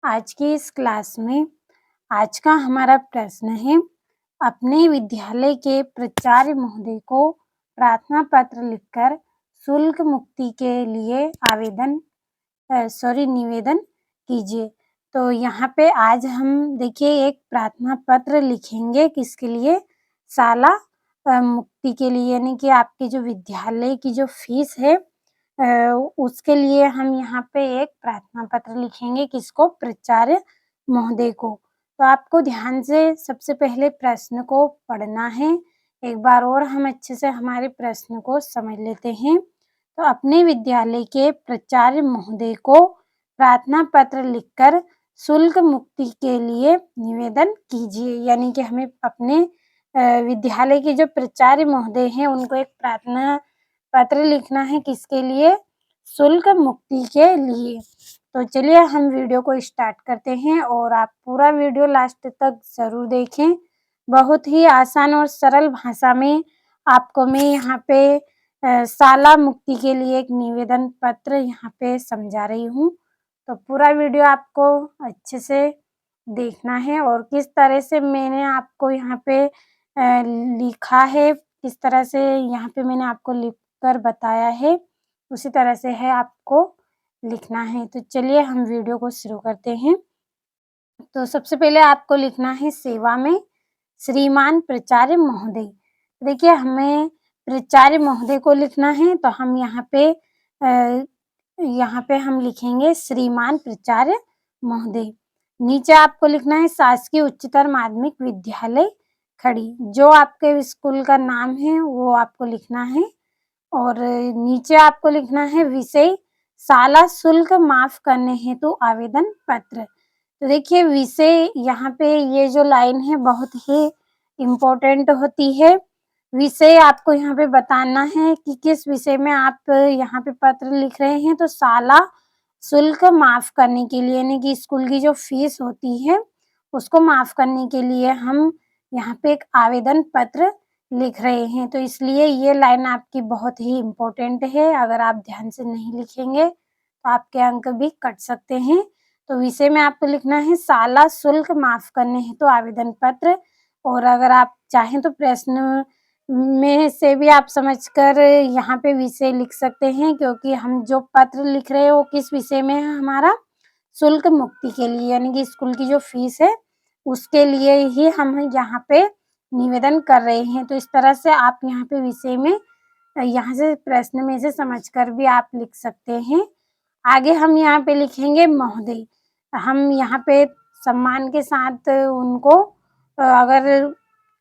आज की इस क्लास में आज का हमारा प्रश्न है, अपने विद्यालय के प्राचार्य महोदय को प्रार्थना पत्र लिखकर शुल्क मुक्ति के लिए निवेदन कीजिए। तो यहाँ पे आज हम देखिए एक प्रार्थना पत्र लिखेंगे, किसके लिए? शाला मुक्ति के लिए, यानी कि आपके जो विद्यालय की जो फीस है उसके लिए हम यहाँ पे एक प्रार्थना पत्र लिखेंगे। किसको? प्राचार्य महोदय को। तो आपको ध्यान से सबसे पहले प्रश्न को पढ़ना है। एक बार और हम अच्छे से हमारे प्रश्न को समझ लेते हैं। तो अपने विद्यालय के प्राचार्य महोदय को प्रार्थना पत्र लिखकर शुल्क मुक्ति के लिए निवेदन कीजिए। यानी कि हमें अपने विद्यालय के जो प्राचार्य महोदय हैं उनको एक प्रार्थना पत्र लिखना है। किसके लिए? शुल्क मुक्ति के लिए। तो चलिए हम वीडियो को स्टार्ट करते हैं और आप पूरा वीडियो लास्ट तक जरूर देखें। बहुत ही आसान और सरल भाषा में आपको मैं यहाँ पे शाला मुक्ति के लिए एक निवेदन पत्र यहाँ पे समझा रही हूँ। तो पूरा वीडियो आपको अच्छे से देखना है और किस तरह से मैंने आपको यहाँ पे लिखा है, किस तरह से यहाँ पे मैंने आपको लिख कर बताया है, उसी तरह से है आपको लिखना है। तो चलिए हम वीडियो को शुरू करते हैं। तो सबसे पहले आपको लिखना है सेवा में श्रीमान प्राचार्य महोदय। देखिए हमें प्राचार्य महोदय को लिखना है, तो हम यहाँ पे हम लिखेंगे श्रीमान प्राचार्य महोदय। नीचे आपको लिखना है शासकीय उच्चतर माध्यमिक विद्यालय खड़ी। जो आपके स्कूल का नाम है वो आपको लिखना है। और नीचे आपको लिखना है विषय शाला शुल्क माफ करने हेतु आवेदन पत्र। तो देखिए विषय, यहाँ पे ये जो लाइन है बहुत ही इम्पोर्टेंट होती है। विषय आपको यहाँ पे बताना है कि किस विषय में आप यहाँ पे पत्र लिख रहे हैं। तो शाला शुल्क माफ करने के लिए, यानी कि स्कूल की जो फीस होती है उसको माफ करने के लिए हम यहाँ पे एक आवेदन पत्र लिख रहे हैं। तो इसलिए ये लाइन आपकी बहुत ही इम्पोर्टेंट है। अगर आप ध्यान से नहीं लिखेंगे तो आपके अंक भी कट सकते हैं। तो विषय में आपको लिखना है शाला शुल्क माफ करने हेतु आवेदन पत्र। और अगर आप चाहें तो प्रश्न में से भी आप समझकर यहाँ पे विषय लिख सकते हैं, क्योंकि हम जो पत्र लिख रहे हैं वो किस विषय में है? हमारा शुल्क मुक्ति के लिए, यानी कि स्कूल की जो फीस है उसके लिए ही हम यहाँ पे निवेदन कर रहे हैं। तो इस तरह से आप यहाँ पे विषय में यहाँ से प्रश्न में से समझकर भी आप लिख सकते हैं। आगे हम यहाँ पे लिखेंगे महोदय। हम यहाँ पे सम्मान के साथ उनको अगर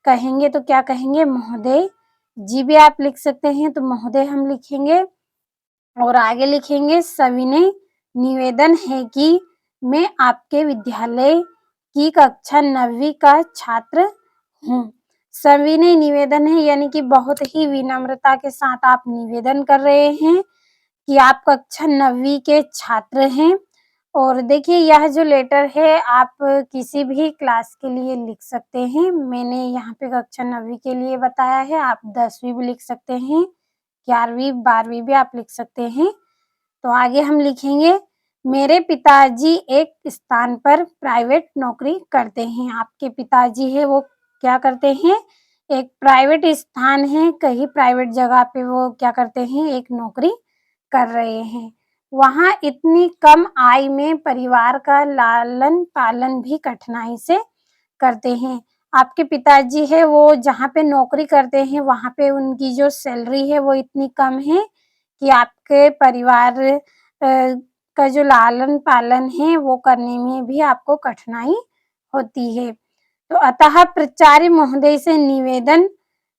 कहेंगे तो क्या कहेंगे? महोदय जी भी आप लिख सकते हैं, तो महोदय हम लिखेंगे। और आगे लिखेंगे सविनय निवेदन है कि मैं आपके विद्यालय की कक्षा 9वीं का छात्र हूँ। सविनय निवेदन है, यानी कि बहुत ही विनम्रता के साथ आप निवेदन कर रहे हैं कि आप कक्षा 9वीं के छात्र हैं। और देखिए यह जो लेटर है आप किसी भी क्लास के लिए लिख सकते हैं। मैंने यहाँ पे कक्षा 9वीं के लिए बताया है, आप 10वीं भी लिख सकते हैं, 11वीं 12वीं भी आप लिख सकते हैं। तो आगे हम लिखेंगे मेरे पिताजी एक स्थान पर प्राइवेट नौकरी करते हैं। आपके पिताजी है वो क्या करते हैं? एक प्राइवेट स्थान है, कहीं प्राइवेट जगह पे वो क्या करते हैं? एक नौकरी कर रहे हैं। वहाँ इतनी कम आय में परिवार का लालन पालन भी कठिनाई से करते हैं। आपके पिताजी है वो जहाँ पे नौकरी करते हैं वहाँ पे उनकी जो सैलरी है वो इतनी कम है कि आपके परिवार का जो लालन पालन है वो करने में भी आपको कठिनाई होती है। तो अतः प्राचार्य महोदय से निवेदन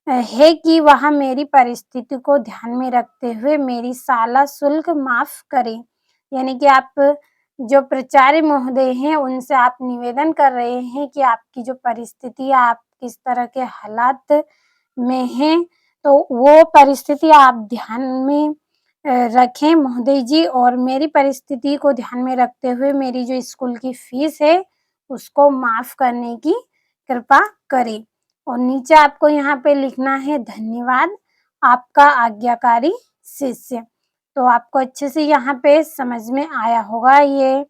है कि वह मेरी परिस्थिति को ध्यान में रखते हुए मेरी शाला शुल्क माफ करें। यानी कि आप जो प्राचार्य महोदय हैं उनसे आप निवेदन कर रहे हैं कि आपकी जो परिस्थिति, आप किस तरह के हालात में हैं, तो वो परिस्थिति आप ध्यान में रखें महोदय जी, और मेरी परिस्थिति को ध्यान में रखते हुए मेरी जो स्कूल की फीस है उसको माफ करने की कृपा करें। और नीचे आपको यहाँ पे लिखना है धन्यवाद आपका आज्ञाकारी शिष्य। तो आपको अच्छे से यहाँ पे समझ में आया होगा ये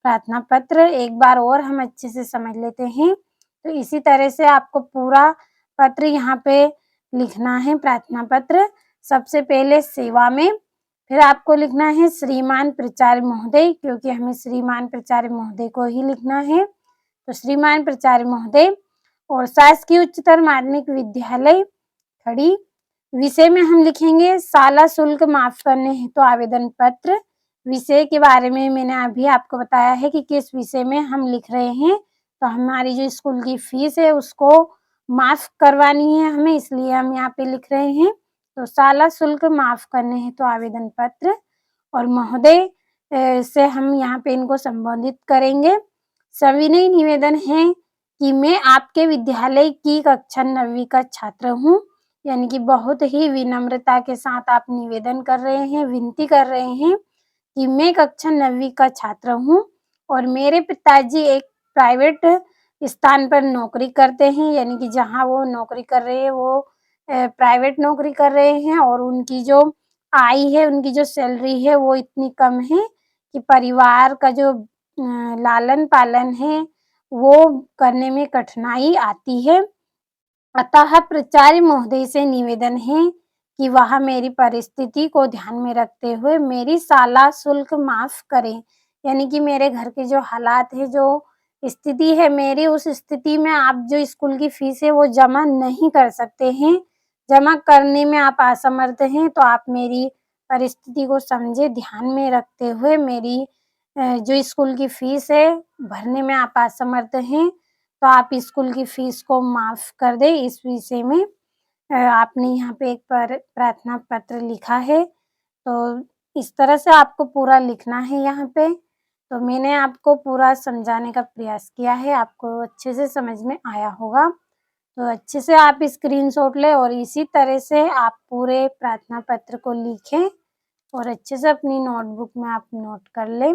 प्रार्थना पत्र एक बार और हम अच्छे से समझ लेते हैं। तो इसी तरह से आपको पूरा पत्र यहाँ पे लिखना है, प्रार्थना पत्र। सबसे पहले सेवा में, फिर आपको लिखना है श्रीमान प्राचार्य महोदय, क्योंकि हमें श्रीमान प्राचार्य महोदय को ही लिखना है। तो श्रीमान प्राचार्य महोदय और शासकीय उच्चतर माध्यमिक विद्यालय खड़ी। विषय में हम लिखेंगे शाला शुल्क माफ करने हेतु तो आवेदन पत्र। विषय के बारे में मैंने अभी आपको बताया है कि किस विषय में हम लिख रहे हैं। तो हमारी जो स्कूल की फीस है उसको माफ करवानी है हमें, इसलिए हम यहाँ पे लिख रहे हैं। तो शाला शुल्क माफ करने हेतु तो आवेदन पत्र, और महोदय से हम यहाँ पे इनको संबोधित करेंगे। सविनय निवेदन है कि मैं आपके विद्यालय की कक्षा 9वीं का छात्र हूँ, यानी कि बहुत ही विनम्रता के साथ आप निवेदन कर रहे हैं, विनती कर रहे हैं कि मैं कक्षा 9वीं का छात्र हूँ और मेरे पिताजी एक प्राइवेट स्थान पर नौकरी करते हैं, यानी कि जहाँ वो नौकरी कर रहे हैं वो प्राइवेट नौकरी कर रहे हैं, और उनकी जो आय है, उनकी जो सैलरी है वो इतनी कम है कि परिवार का जो लालन पालन है वो करने में कठिनाई आती है। अतः प्राचार्य महोदय से निवेदन है कि वह मेरी परिस्थिति को ध्यान में रखते हुए मेरी शाला शुल्क माफ करें, यानी कि मेरे घर के जो हालात है, जो स्थिति है मेरी, उस स्थिति में आप जो स्कूल की फीस है वो जमा नहीं कर सकते हैं, जमा करने में आप असमर्थ हैं। तो आप मेरी परिस्थिति को समझे, ध्यान में रखते हुए मेरी जो स्कूल की फीस है भरने में आप असमर्थ हैं, तो आप स्कूल की फीस को माफ कर दें। इस विषय में आपने यहाँ पे एक प्रार्थना पत्र लिखा है। तो इस तरह से आपको पूरा लिखना है यहाँ पे। तो मैंने आपको पूरा समझाने का प्रयास किया है, आपको अच्छे से समझ में आया होगा। तो अच्छे से आप स्क्रीनशॉट लें और इसी तरह से आप पूरे प्रार्थना पत्र को लिखें और अच्छे से अपनी नोटबुक में आप नोट कर लें।